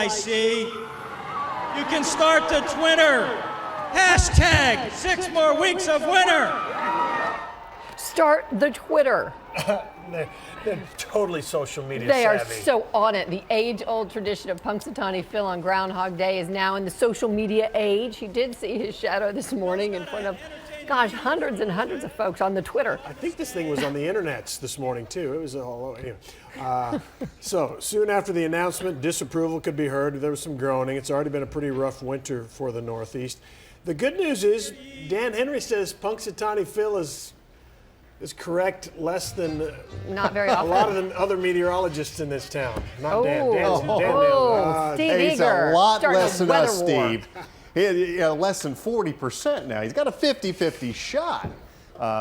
NYC. You can start the Twitter. Hashtag 6 more weeks of winter. Start the Twitter. They're totally social media They savvy. are so on it. The age-old tradition of Punxsutawney Phil on Groundhog Day is now in the social media age. He did see his shadow this morning in front of, gosh, hundreds and hundreds of folks on the Twitter. I think this thing was on the internets this morning, too. It was all over. Anyway. So soon after the announcement, disapproval could be heard. There was some groaning. It's already been a pretty rough winter for the Northeast. The good news is Dan Henry says Punxsutawney Phil is correct less than Not very often. a lot of the other meteorologists in this town. Not Dan. Dan Steve He's Eager. a lot starting less a than us, weather war. Steve. Less than 40% now. He's got a 50-50 shot.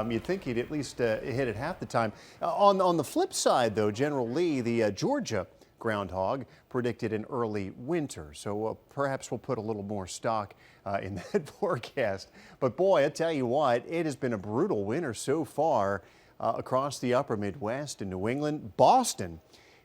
You'd think he'd at least hit it half the time. On the flip side, though, General Lee, the Georgia groundhog, predicted an early winter. So perhaps we'll put a little more stock in that forecast. But boy, I tell you what, it has been a brutal winter so far across the upper Midwest and New England. Boston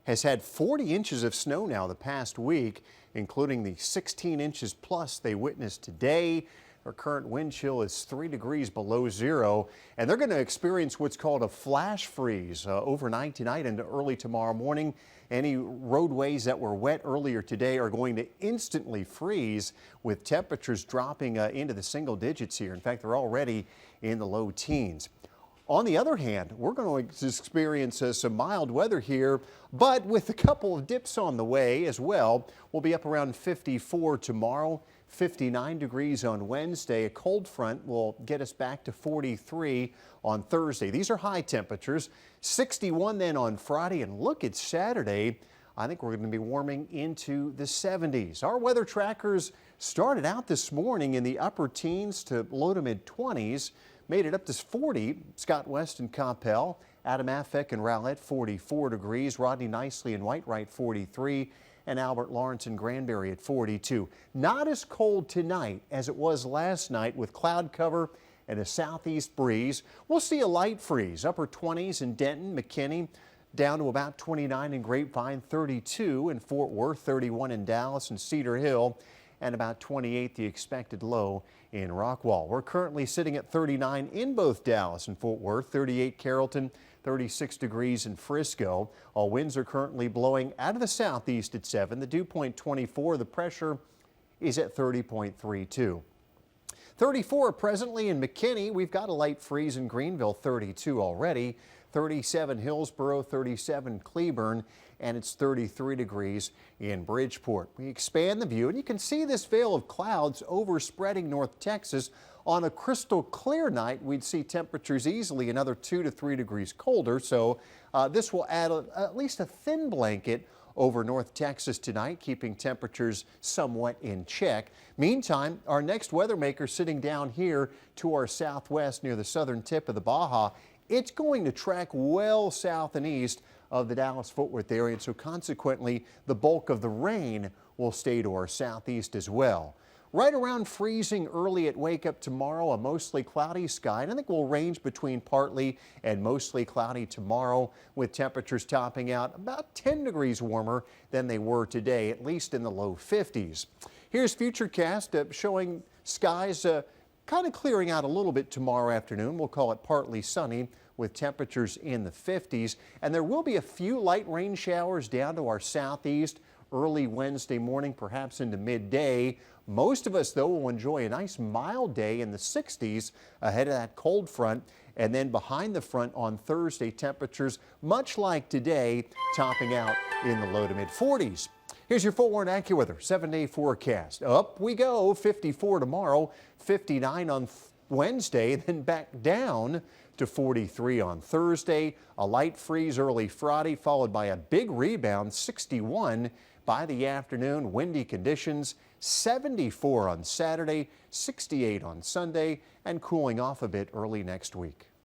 has had 40 inches of snow now the past week, including the 16 inches plus they witnessed today. Our current wind chill is 3 degrees below zero, and they're going to experience what's called a flash freeze overnight tonight and early tomorrow morning. Any roadways that were wet earlier today are going to instantly freeze, with temperatures dropping into the single digits here. In fact, they're already in the low teens. On the other hand, we're going to experience some mild weather here, but with a couple of dips on the way as well. We'll be up around 54 tomorrow, 59 degrees on Wednesday. A cold front will get us back to 43 on Thursday. These are high temperatures. 61 then on Friday, and look at Saturday. I think we're going to be warming into the 70s. Our weather trackers started out this morning in the upper teens to low to mid 20s. Made it up to 40. Scott West and Coppell, Adam Affleck and Rowlett 44 degrees, Rodney Nicely and Whitewright 43, and Albert Lawrence and Granbury at 42. Not as cold tonight as it was last night, with cloud cover and a southeast breeze. We'll see a light freeze, upper 20s in Denton, McKinney, down to about 29 in Grapevine, 32 in Fort Worth, 31 in Dallas and Cedar Hill, and about 28 the expected low in Rockwall. We're currently sitting at 39 in both Dallas and Fort Worth, 38 Carrollton, 36 degrees in Frisco. All winds are currently blowing out of the southeast at 7. The dew point 24. The pressure is at 30.32. 34 presently in McKinney. We've got a light freeze in Greenville, 32 already. 37 Hillsborough, 37 Cleburne, and it's 33 degrees in Bridgeport. We expand the view, and you can see this veil of clouds overspreading North Texas. On a crystal clear night, we'd see temperatures easily another 2 to 3 degrees colder, so this will add at least a thin blanket over North Texas tonight, keeping temperatures somewhat in check. Meantime, our next weather maker sitting down here to our southwest near the southern tip of the Baja. It's going to track well south and east of the Dallas-Fort Worth area, and so consequently, the bulk of the rain will stay to our southeast as well. Right around freezing early at wake up tomorrow, a mostly cloudy sky, and I think we'll range between partly and mostly cloudy tomorrow, with temperatures topping out about 10 degrees warmer than they were today, at least in the low 50s. Here's Futurecast showing skies kind of clearing out a little bit tomorrow afternoon. We'll call it partly sunny with temperatures in the 50s. And there will be a few light rain showers down to our southeast early Wednesday morning, perhaps into midday. Most of us, though, will enjoy a nice mild day in the 60s ahead of that cold front. And then behind the front on Thursday, temperatures much like today, topping out in the low to mid 40s. Here's your Fort Worth AccuWeather 7-day forecast. Up we go, 54 tomorrow, 59 on Wednesday, then back down to 43 on Thursday. A light freeze early Friday, followed by a big rebound, 61 by the afternoon. Windy conditions, 74 on Saturday, 68 on Sunday, and cooling off a bit early next week.